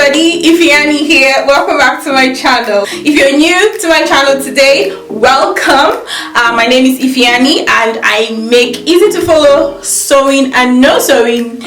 everybody, Ifeanyi here. Welcome back to my channel. If you're new to my channel today, welcome. My name is Ifeanyi and I make easy to follow sewing and no sewing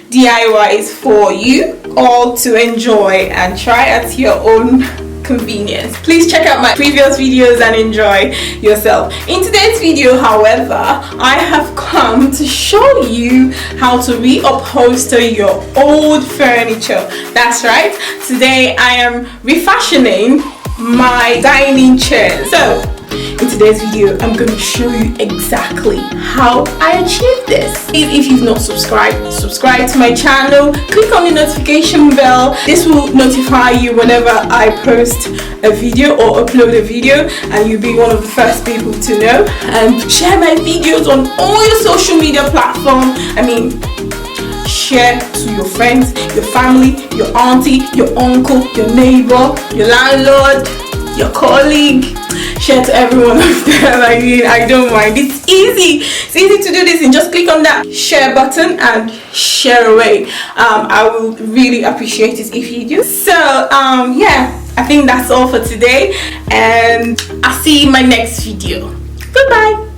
DIYs for you all to enjoy and try at your own convenience. Please check out my previous videos and enjoy yourself. In today's video, however, I have come to show you how to reupholster your old furniture. That's right, today I am refashioning my dining chair. So in today's video, I'm going to show you exactly how I achieved this. If you've not subscribed, subscribe to my channel, click on the notification bell. This will notify you whenever I post a video or upload a video, and you'll be one of the first people to know. And share my videos on all your social media platforms. Share to your friends, your family, your auntie, your uncle, your neighbor, your landlord, your colleague. Share to every one of them. I don't mind. It's easy to do this, and just click on that share button and share away. I will really appreciate it if you do. So yeah, I think that's all for today, and I'll see you in my next video. Goodbye.